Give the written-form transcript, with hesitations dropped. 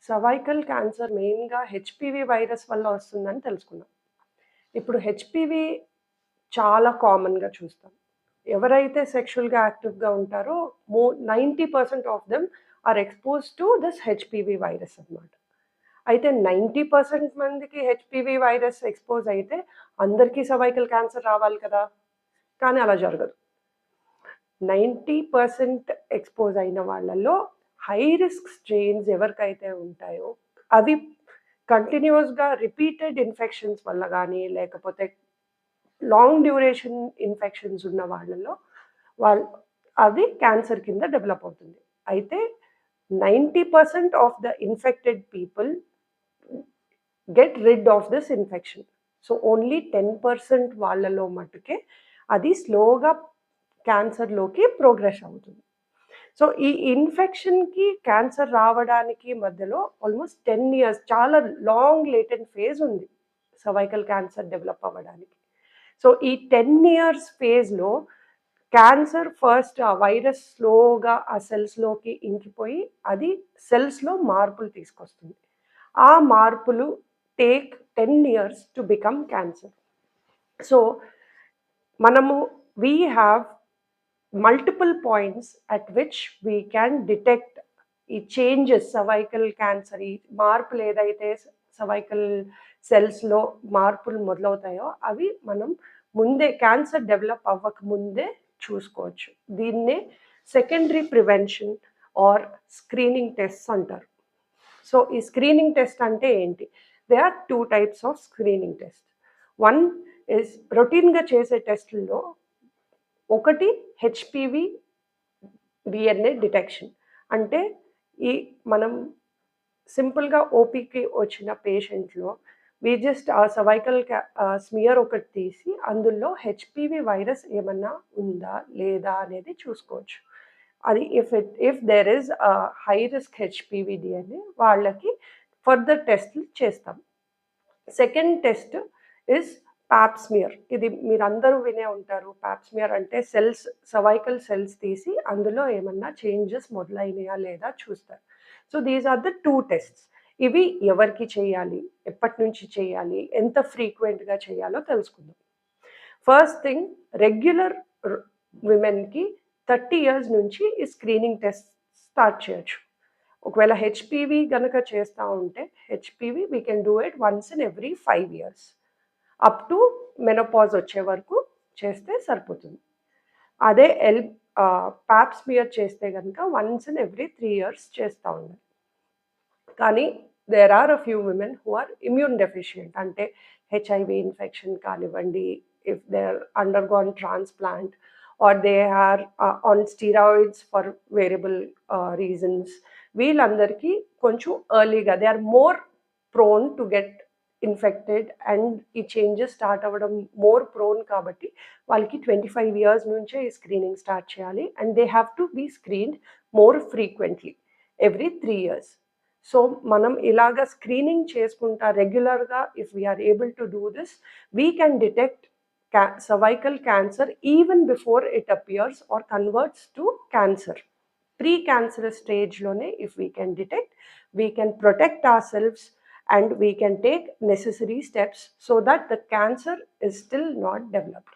Cervical cancer మెయిన్‌గా HPV virus వల్ల వస్తుందని తెలుసుకున్నాం. ఇప్పుడు హెచ్‌పివి చాలా కామన్‌గా చూస్తాం. ఎవరైతే సెక్షువల్‌గా యాక్టివ్‌గా ఉంటారో 90% of them are exposed to this HPV virus అన్నమాట. అయితే 90% మందికి హెచ్‌పివి వైరస్ ఎక్స్‌పోజ్ అయితే అందరికీ సర్వైకల్ క్యాన్సర్ రావాలి కదా! కానీ అలా జరగదు. 90% ఎక్స్‌పోజ్ అయిన వాళ్ళలో హై రిస్క్ స్ట్రెయిన్స్ ఎవరికైతే ఉంటాయో అవి కంటిన్యూయస్‌గా రిపీటెడ్ ఇన్ఫెక్షన్స్ వల్ల గానీ, లేకపోతే లాంగ్ డ్యూరేషన్ ఇన్ఫెక్షన్స్ ఉన్న వాళ్ళలో వాళ్ళు అది క్యాన్సర్ కింద డెవలప్ అవుతుంది. అయితే 90% of the infected people get rid of this infection. So, only 10% వాళ్ళలో మట్టుకే అది స్లోగా క్యాన్సర్‌లోకి ప్రోగ్రెస్ అవుతుంది. సో, ఈ ఇన్ఫెక్షన్‌కి క్యాన్సర్ రావడానికి మధ్యలో ఆల్మోస్ట్ 10 ఇయర్స్ చాలా లాంగ్ లేటెంట్ ఫేజ్ ఉంది. సర్వైకల్ క్యాన్సర్ డెవలప్ అవ్వడానికి. సో, ఈ 10 ఇయర్స్ ఫేజ్‌లో క్యాన్సర్ ఫస్ట్ ఆ వైరస్ స్లోగా ఆ సెల్స్‌లోకి ఇంకిపోయి అది సెల్స్‌లో మార్పులు తీసుకొస్తుంది. ఆ మార్పులు take 10 years to become cancer. So, మనము we have multiple points at which we can detect ఈ చేంజెస్ సర్వైకల్ క్యాన్సర్ ఈ మార్పులు ఏదైతే సర్వైకల్ సెల్స్‌లో మార్పులు మొదలవుతాయో అవి మనం ముందే క్యాన్సర్ డెవలప్ అవ్వక ముందే చూసుకోవచ్చు. దీన్నే secondary prevention or screening tests అంటారు. సో, ఈ స్క్రీనింగ్ టెస్ట్ అంటే ఏంటి? They are 2 types of screening test. One is రొటీన్‌గా చేసే టెస్టుల్లో ఒకటి హెచ్‌పివి డిఎన్ఏ డిటెక్షన్. అంటే ఈ మనం సింపుల్‌గా ఓపీకి వచ్చిన పేషెంట్‌లో జస్ట్ ఆ సర్వైకల్ స్మియర్ ఒకటి తీసి అందులో హెచ్‌పివి వైరస్ ఏమన్నా ఉందా? లేదా? అనేది చూసుకోవచ్చు. అది if there is high risk HPV DNA వాళ్ళకి ఫర్దర్ టెస్ట్‌లు చేస్తాం. Second test is pap smear. ఇది మీరందరూ వినే ఉంటారు. పాప్ స్మియర్ అంటే సర్వైకల్ సెల్స్ తీసి అందులో ఏమన్నా చేంజెస్ మొదలైనయా లేదా చూస్తారు. So, these are the 2 tests. ఇవి ఎవరికి చేయాలి? ఎప్పటినుంచి చేయాలి? ఎంత ఫ్రీక్వెంట్‌గా చేయాలో తెలుసుకుందాం. ఫస్ట్ థింగ్ రెగ్యులర్ ర్ విమెన్‌కి 30 ఇయర్స్ నుంచి ఈ స్క్రీనింగ్ టెస్ట్ స్టార్ట్ చేయొచ్చు. ఒకవేళ హెచ్‌పివి గనక చేస్తా ఉంటే HPV we can do it once in every 5 years. Up to menopause వచ్చే వరకు చేస్తే సరిపోతుంది. అదే పాప్ స్మియర్ చేస్తే గనక వన్స్ ఇన్ ఎవ్రీ 3 ఇయర్స్ చేస్తా ఉండాలి. కానీ there are a few women who are immune deficient అంటే హెచ్ఐవి ఇన్ఫెక్షన్ కానివ్వండి, if they are undergone transplant or they are on steroids for variable reasons వీళ్ళందరికీ కొంచెం ఎర్లీగా they are more prone to get infected and ఈ changes start అవ్వడం more prone కాబట్టి వాళ్ళకి 25 years నుంచే ఈ స్క్రీనింగ్ స్టార్ట్ చేయాలి and they have to be screened more frequently every 3 years. So, మనం ఇలాగ స్క్రీనింగ్ చేసుకుంటా రెగ్యులర్‌గా if we are able to do this, we can detect cervical cancer even before it appears or converts to cancer. Pre-cancerous stage-lone, if we can detect, we can protect ourselves and we can take necessary steps so that the cancer is still not developed.